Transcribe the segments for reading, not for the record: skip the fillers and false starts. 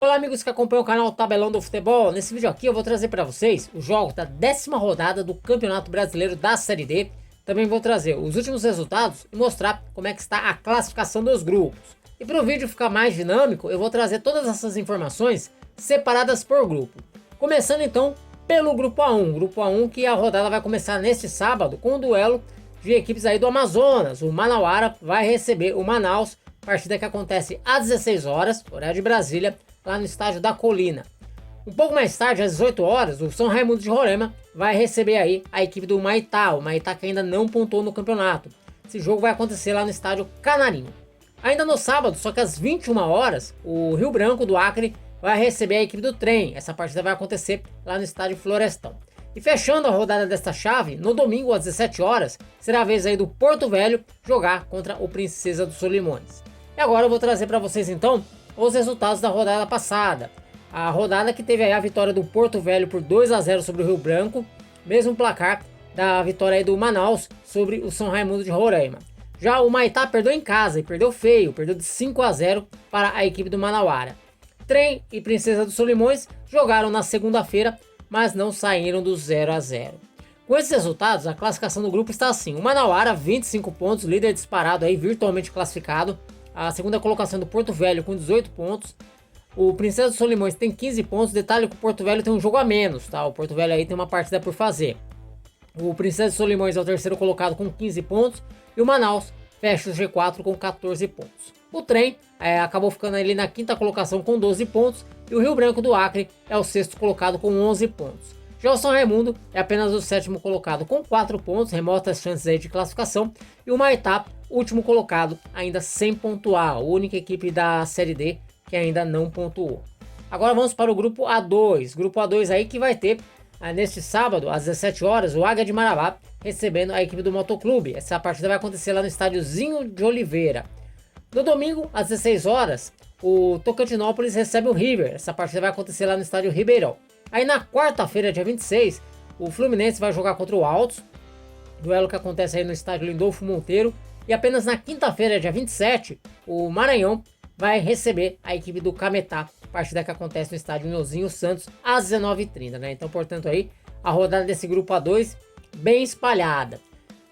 Olá amigos que acompanham o canal Tabelão do Futebol. Nesse vídeo aqui eu vou trazer para vocês os jogos da 10ª rodada do Campeonato Brasileiro da Série D. Também vou trazer os últimos resultados e mostrar como é que está a classificação dos grupos. E para o vídeo ficar mais dinâmico, eu vou trazer todas essas informações separadas por grupo. Começando então pelo grupo A1. Grupo A1 que a rodada vai começar neste sábado com o duelo de equipes aí do Amazonas. O Manauara vai receber o Manaus, partida que acontece às 16 horas, horário de Brasília, lá no estádio da Colina. Um pouco mais tarde, às 18 horas, o São Raimundo de Roraima vai receber aí a equipe do Maitá, o Maitá que ainda não pontuou no campeonato. Esse jogo vai acontecer lá no estádio Canarinho. Ainda no sábado, só que às 21 horas, o Rio Branco do Acre vai receber a equipe do Trem. Essa partida vai acontecer lá no estádio Florestão. E fechando a rodada desta chave, no domingo às 17 horas, será a vez aí do Porto Velho jogar contra o Princesa dos Solimões. E agora eu vou trazer para vocês então os resultados da rodada passada. A rodada que teve aí a vitória do Porto Velho por 2-0 sobre o Rio Branco, mesmo placar da vitória aí do Manaus sobre o São Raimundo de Roraima. Já o Maitá perdeu em casa e perdeu feio, perdeu de 5-0 para a equipe do Manauara. Trem e Princesa dos Solimões jogaram na segunda-feira, mas não saíram do 0-0. Com esses resultados, a classificação do grupo está assim: o Manauara 25 pontos, líder disparado aí, virtualmente classificado. A segunda colocação do Porto Velho com 18 pontos. O Princesa dos Solimões tem 15 pontos. Detalhe que o Porto Velho tem um jogo a menos, tá? O Porto Velho aí tem uma partida por fazer. O Princesa dos Solimões é o terceiro colocado com 15 pontos. E o Manaus fecha o G4 com 14 pontos. O Trem acabou ficando ali na quinta colocação com 12 pontos. E o Rio Branco do Acre é o sexto colocado com 11 pontos. Já o São Raimundo é apenas o sétimo colocado com 4 pontos, remotas chances aí de classificação. E o Maitá, último colocado, ainda sem pontuar, a única equipe da Série D que ainda não pontuou. Agora vamos para o grupo A2. Grupo A2 aí que vai ter, neste sábado, às 17 horas, o Águia de Marabá recebendo a equipe do Motoclube. Essa partida vai acontecer lá no estádiozinho de Oliveira. No domingo, às 16 horas, o Tocantinópolis recebe o River. Essa partida vai acontecer lá no estádio Ribeirão. Aí na quarta-feira, dia 26, o Fluminense vai jogar contra o Altos, duelo que acontece aí no estádio Lindolfo Monteiro. E apenas na quinta-feira, dia 27, o Maranhão vai receber a equipe do Cametá, partida que acontece no estádio Nilzinho Santos às 19h30, né? Então, portanto, aí a rodada desse grupo A2 bem espalhada.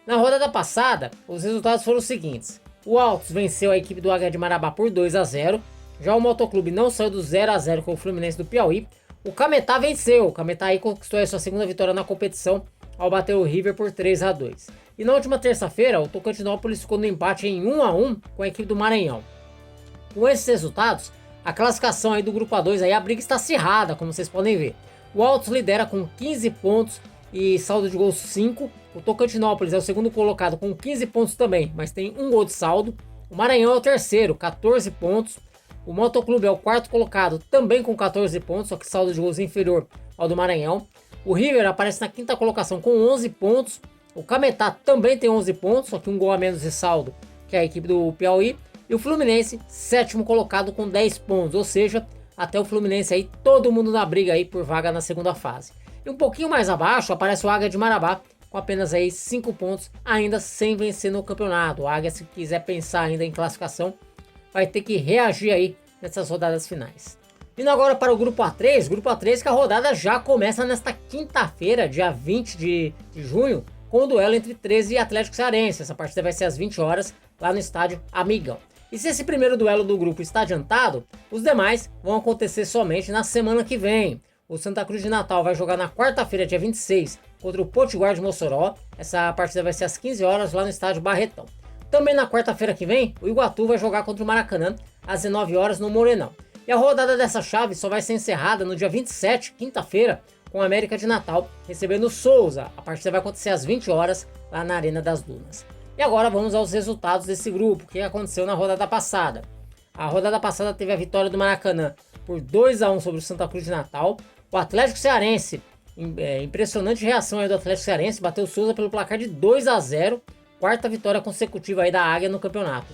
Na rodada passada, os resultados foram os seguintes: o Altos venceu a equipe do Águia de Marabá por 2-0. Já o Motoclube não saiu do 0-0 com o Fluminense do Piauí. O Cametá venceu. O Cametá aí conquistou a sua segunda vitória na competição ao bater o River por 3-2. E na última terça-feira, o Tocantinópolis ficou no empate em 1-1 com a equipe do Maranhão. Com esses resultados, a classificação aí do grupo A2, aí a briga está acirrada, como vocês podem ver. O Altos lidera com 15 pontos e saldo de gols 5. O Tocantinópolis é o segundo colocado com 15 pontos também, mas tem um gol de saldo. O Maranhão é o terceiro, 14 pontos. O Motoclube é o quarto colocado, também com 14 pontos, só que saldo de gols inferior ao do Maranhão. O River aparece na quinta colocação com 11 pontos. O Cametá também tem 11 pontos, só que um gol a menos de saldo que a equipe do Piauí. E o Fluminense, sétimo colocado com 10 pontos, ou seja, até o Fluminense aí, todo mundo na briga aí por vaga na segunda fase. E um pouquinho mais abaixo aparece o Águia de Marabá, com apenas aí 5 pontos, ainda sem vencer no campeonato. O Águia, se quiser pensar ainda em classificação, vai ter que reagir aí nessas rodadas finais. Indo agora para o grupo A3 que a rodada já começa nesta quinta-feira, dia 20 de junho, com o duelo entre 13 e Atlético Cearense. Essa partida vai ser às 20 horas lá no estádio Amigão. E se esse primeiro duelo do grupo está adiantado, os demais vão acontecer somente na semana que vem. O Santa Cruz de Natal vai jogar na quarta-feira, dia 26, contra o Potiguar de Mossoró. Essa partida vai ser às 15 horas lá no estádio Barretão. Também na quarta-feira que vem, o Iguatu vai jogar contra o Maracanã às 19 horas no Morenão. E a rodada dessa chave só vai ser encerrada no dia 27, quinta-feira, com a América de Natal recebendo o Souza. A partida vai acontecer às 20 horas lá na Arena das Dunas. E agora vamos aos resultados desse grupo, o que aconteceu na rodada passada. A rodada passada teve a vitória do Maracanã por 2-1 sobre o Santa Cruz de Natal. O Atlético Cearense, impressionante reação aí do Atlético Cearense, bateu o Souza pelo placar de 2-0, quarta vitória consecutiva aí da Águia no campeonato.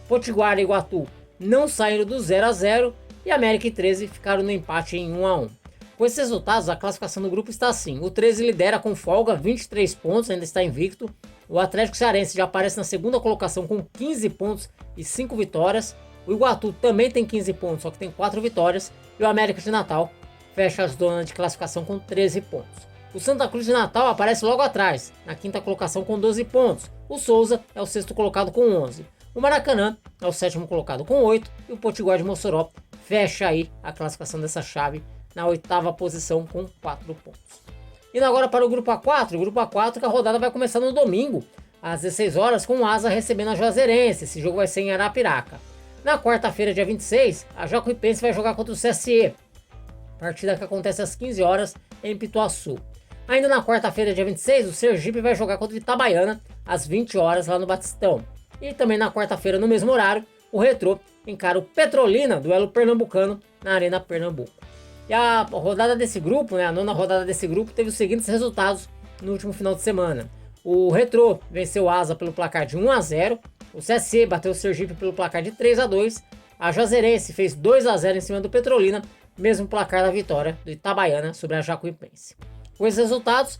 Potiguar e Iguatu não saíram do 0-0 e América e 13 ficaram no empate em 1-1. Com esses resultados, a classificação do grupo está assim: o 13 lidera com folga, 23 pontos, ainda está invicto. O Atlético Cearense já aparece na segunda colocação com 15 pontos e 5 vitórias. O Iguatu também tem 15 pontos, só que tem 4 vitórias. E o América de Natal fecha a zona de classificação com 13 pontos. O Santa Cruz de Natal aparece logo atrás, na quinta colocação com 12 pontos. O Souza é o sexto colocado com 11. O Maracanã é o sétimo colocado com 8. E o Potiguar de Mossoró fecha aí a classificação dessa chave na oitava posição com 4 pontos. Indo agora para o Grupo A4. O Grupo A4 que a rodada vai começar no domingo, às 16 horas, com o Asa recebendo a Juazeirense. Esse jogo vai ser em Arapiraca. Na quarta-feira, dia 26, a Jacuipense vai jogar contra o CSE. Partida que acontece às 15 horas em Pituaçu. Ainda na quarta-feira, dia 26, o Sergipe vai jogar contra o Itabaiana às 20 horas lá no Batistão. E também na quarta-feira, no mesmo horário, o Retrô encara o Petrolina, duelo pernambucano, na Arena Pernambuco. E a rodada desse grupo, a nona rodada desse grupo, teve os seguintes resultados no último final de semana. O Retrô venceu o Asa pelo placar de 1-0, o CSE bateu o Sergipe pelo placar de 3-2, a Juazeirense fez 2-0 em cima do Petrolina, mesmo placar da vitória do Itabaiana sobre a Jacuipense. Com esses resultados,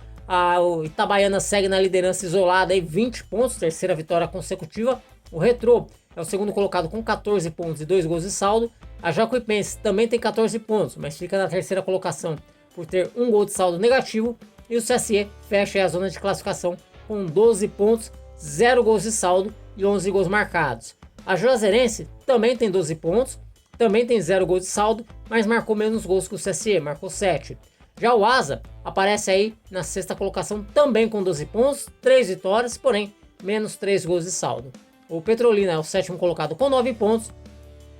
o Itabaiana segue na liderança isolada, aí 20 pontos, terceira vitória consecutiva. O Retrô é o segundo colocado com 14 pontos e 2 gols de saldo. A Jacuipense também tem 14 pontos, mas fica na terceira colocação por ter 1 gol de saldo negativo. E o CSE fecha a zona de classificação com 12 pontos, 0 gols de saldo e 11 gols marcados. A Juazeirense também tem 12 pontos, também tem 0 gols de saldo, mas marcou menos gols que o CSE, marcou 7. Já o Asa aparece aí na sexta colocação também com 12 pontos, 3 vitórias, porém menos 3 gols de saldo. O Petrolina é o sétimo colocado com 9 pontos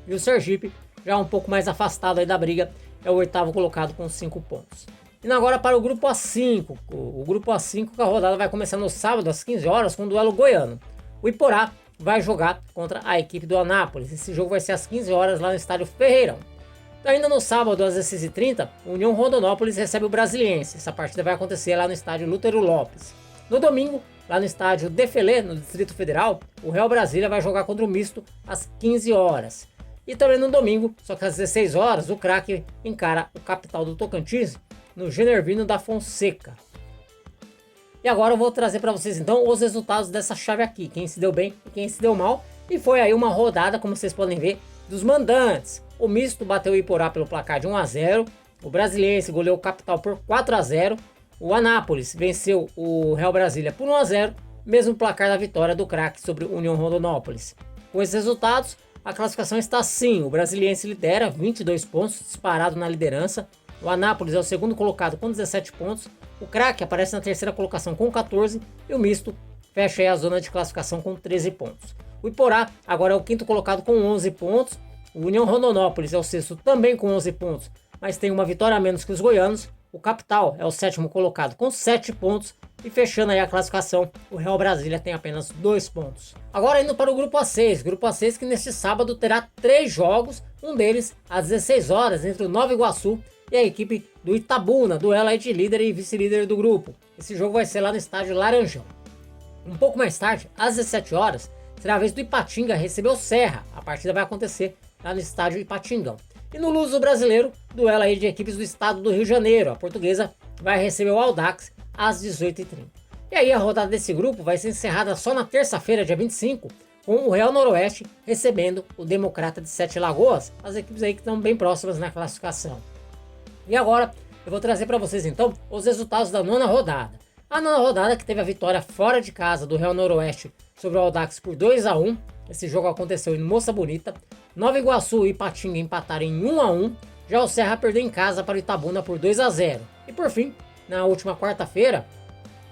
e o Sergipe, já um pouco mais afastado aí da briga, é o oitavo colocado com 5 pontos. Indo agora para o Grupo A5. O Grupo A5, que a rodada vai começar no sábado às 15 horas com um duelo goiano. O Iporá vai jogar contra a equipe do Anápolis. Esse jogo vai ser às 15 horas lá no estádio Ferreirão. Ainda no sábado, às 16h30, o União Rondonópolis recebe o Brasiliense. Essa partida vai acontecer lá no estádio Lútero Lopes. No domingo, lá no estádio Defelê, no Distrito Federal, o Real Brasília vai jogar contra o Misto às 15 horas. E também no domingo, só que às 16 horas, o Craque encara o Capital do Tocantins no Genervino da Fonseca. E agora eu vou trazer para vocês então os resultados dessa chave aqui, quem se deu bem e quem se deu mal. E foi aí uma rodada, como vocês podem ver, dos mandantes. O Misto bateu o Iporá pelo placar de 1-0, o Brasiliense goleou o Capital por 4-0, o Anápolis venceu o Real Brasília por 1-0, mesmo placar da vitória do Craque sobre o União Rondonópolis. Com esses resultados, a classificação está assim: o Brasiliense lidera 22 pontos, disparado na liderança, o Anápolis é o segundo colocado com 17 pontos, o Craque aparece na terceira colocação com 14 e o Misto fecha aí a zona de classificação com 13 pontos. O Iporá agora é o quinto colocado com 11 pontos, o União Rondonópolis é o sexto também com 11 pontos, mas tem uma vitória a menos que os goianos. O Capital é o sétimo colocado com 7 pontos e fechando aí a classificação, o Real Brasília tem apenas 2 pontos. Agora indo para o Grupo A6 que neste sábado terá 3 jogos, um deles às 16 horas entre o Nova Iguaçu e a equipe do Itabuna, duelo aí de líder e vice-líder do grupo. Esse jogo vai ser lá no estádio Laranjão. Um pouco mais tarde, às 17 horas, será a vez do Ipatinga receber o Serra. A partida vai acontecer lá no estádio Ipatingão. E no Luso Brasileiro, duelo aí de equipes do estado do Rio de Janeiro. A Portuguesa vai receber o Audax às 18h30. E aí a rodada desse grupo vai ser encerrada só na terça-feira, dia 25, com o Real Noroeste recebendo o Democrata de Sete Lagoas, as equipes aí que estão bem próximas na classificação. E agora eu vou trazer para vocês então os resultados da nona rodada. A nona rodada que teve a vitória fora de casa do Real Noroeste sobre o Audax por 2-1. Esse jogo aconteceu em Moça Bonita. Nova Iguaçu e Ipatinga empataram em 1-1. Já o Serra perdeu em casa para o Itabuna por 2-0. E por fim, na última quarta-feira,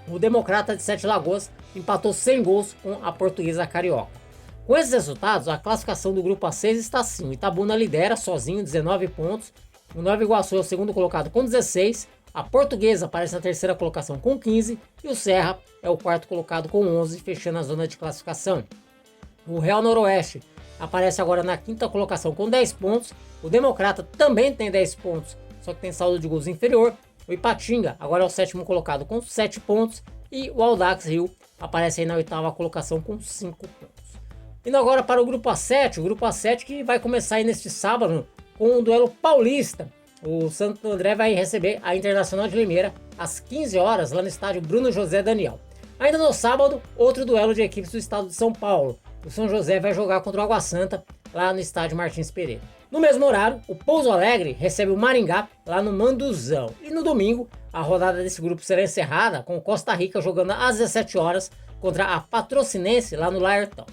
o Democrata de Sete Lagoas empatou sem gols com a Portuguesa Carioca. Com esses resultados, a classificação do Grupo A6 está assim: o Itabuna lidera sozinho, 19 pontos. O Nova Iguaçu é o segundo colocado com 16. A Portuguesa aparece na terceira colocação com 15. E o Serra é o quarto colocado com 11, fechando a zona de classificação. O Real Noroeste aparece agora na quinta colocação com 10 pontos. O Democrata também tem 10 pontos, só que tem saldo de gols inferior. O Ipatinga agora é o sétimo colocado com 7 pontos. E o Audax Rio aparece aí na oitava colocação com 5 pontos. Indo agora para o Grupo A7. O Grupo A7 que vai começar aí neste sábado com o duelo paulista. O Santo André vai receber a Internacional de Limeira às 15 horas lá no estádio Bruno José Daniel. Ainda no sábado, outro duelo de equipes do estado de São Paulo. O São José vai jogar contra o Água Santa lá no estádio Martins Pereira. No mesmo horário, o Pouso Alegre recebe o Maringá lá no Manduzão. E no domingo, a rodada desse grupo será encerrada com o Costa Rica jogando às 17 horas contra a Patrocinense lá no Laertão.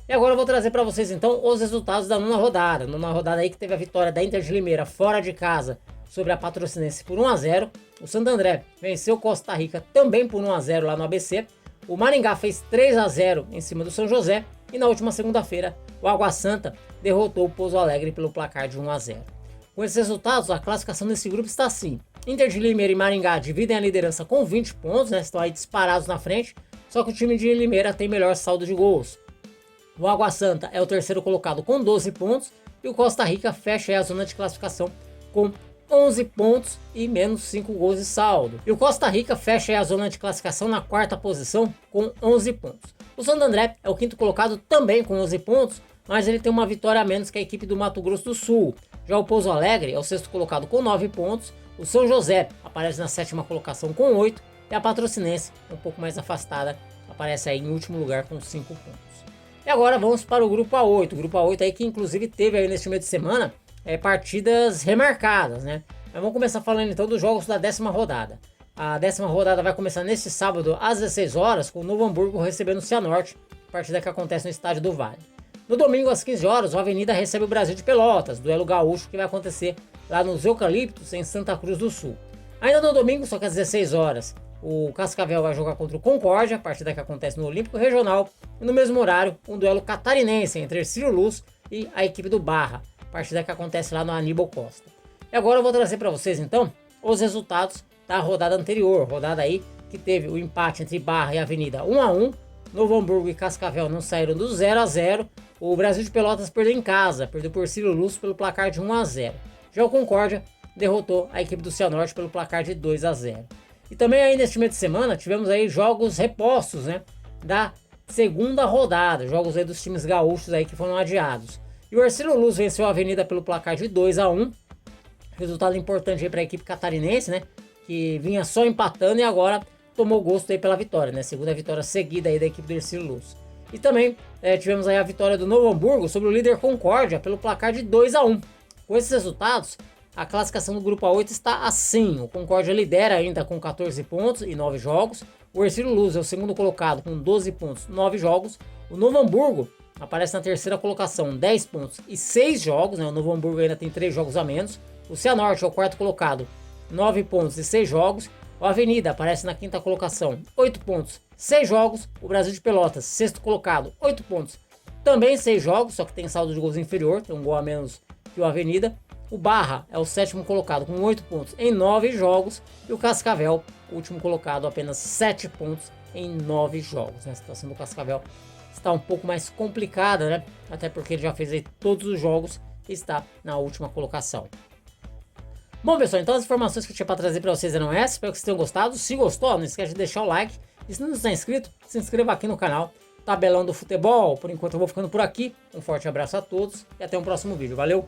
E agora eu vou trazer para vocês então os resultados da nona rodada. Nona rodada aí que teve a vitória da Inter de Limeira fora de casa sobre a Patrocinense por 1-0. O Santo André venceu Costa Rica também por 1-0 lá no ABC. O Maringá fez 3-0 em cima do São José. E na última segunda-feira, o Água Santa derrotou o Pouso Alegre pelo placar de 1-0. Com esses resultados, a classificação desse grupo está assim. Inter de Limeira e Maringá dividem a liderança com 20 pontos, né? Estão aí disparados na frente. Só que o time de Limeira tem melhor saldo de gols. O Água Santa é o terceiro colocado com 12 pontos. E o Costa Rica fecha a zona de classificação com 11 pontos e menos 5 gols de saldo. E o Costa Rica fecha a zona de classificação na quarta posição com 11 pontos. O Santo André é o quinto colocado também com 11 pontos, mas ele tem uma vitória a menos que a equipe do Mato Grosso do Sul. Já o Pouso Alegre é o sexto colocado com 9 pontos. O São José aparece na sétima colocação com 8. E a Patrocinense, um pouco mais afastada, aparece aí em último lugar com 5 pontos. E agora vamos para o grupo A8. O grupo A8 aí que inclusive teve aí neste meio de semana partidas remarcadas, né? Mas vamos começar falando então dos jogos da 10ª rodada. A 10ª rodada vai começar neste sábado às 16 horas com o Novo Hamburgo recebendo o Cianorte, partida que acontece no Estádio do Vale. No domingo às 15 horas, o Avenida recebe o Brasil de Pelotas, duelo gaúcho que vai acontecer lá nos Eucaliptos, em Santa Cruz do Sul. Ainda no domingo, só que às 16 horas, o Cascavel vai jogar contra o Concórdia, partida que acontece no Olímpico Regional. E no mesmo horário, um duelo catarinense entre Ercílio Luz e a equipe do Barra, partida que acontece lá no Aníbal Costa. E agora eu vou trazer para vocês então os resultados da rodada anterior, rodada aí que teve o empate entre Barra e Avenida 1-1, Novo Hamburgo e Cascavel não saíram do 0-0, o Brasil de Pelotas perdeu em casa, perdeu por Ercílio Luz pelo placar de 1-0. Já o Concórdia derrotou a equipe do Cianorte pelo placar de 2-0. E também aí neste meio de semana tivemos aí jogos repostos, né, da segunda rodada, jogos aí dos times gaúchos aí que foram adiados. E o Ercílio Luz venceu a Avenida pelo placar de 2-1, resultado importante aí para a equipe catarinense, né, que vinha só empatando e agora tomou gosto aí pela vitória, né, segunda vitória seguida aí da equipe do Ercílio Luz. E também tivemos aí a vitória do Novo Hamburgo sobre o líder Concórdia pelo placar de 2-1. Com esses resultados, a classificação do grupo A8 está assim. O Concórdia lidera ainda com 14 pontos e 9 jogos. O Ercílio Luz é o segundo colocado com 12 pontos e 9 jogos. O Novo Hamburgo aparece na terceira colocação, 10 pontos e 6 jogos. Né? O Novo Hamburgo ainda tem 3 jogos a menos. O Cianorte é o quarto colocado, 9 pontos e 6 jogos. O Avenida aparece na quinta colocação, 8 pontos, 6 jogos. O Brasil de Pelotas, sexto colocado, 8 pontos, também 6 jogos, só que tem saldo de gols inferior, tem um gol a menos que o Avenida. O Barra é o sétimo colocado com 8 pontos em 9 jogos. E o Cascavel, o último colocado, apenas 7 pontos em 9 jogos. A situação do Cascavel está um pouco mais complicada, né? Até porque ele já fez aí todos os jogos e está na última colocação. Bom, pessoal, então as informações que eu tinha para trazer para vocês eram essas. Espero que vocês tenham gostado. Se gostou, não esquece de deixar o like. E se não está inscrito, se inscreva aqui no canal Tabelão do Futebol. Por enquanto eu vou ficando por aqui. Um forte abraço a todos e até o próximo vídeo. Valeu!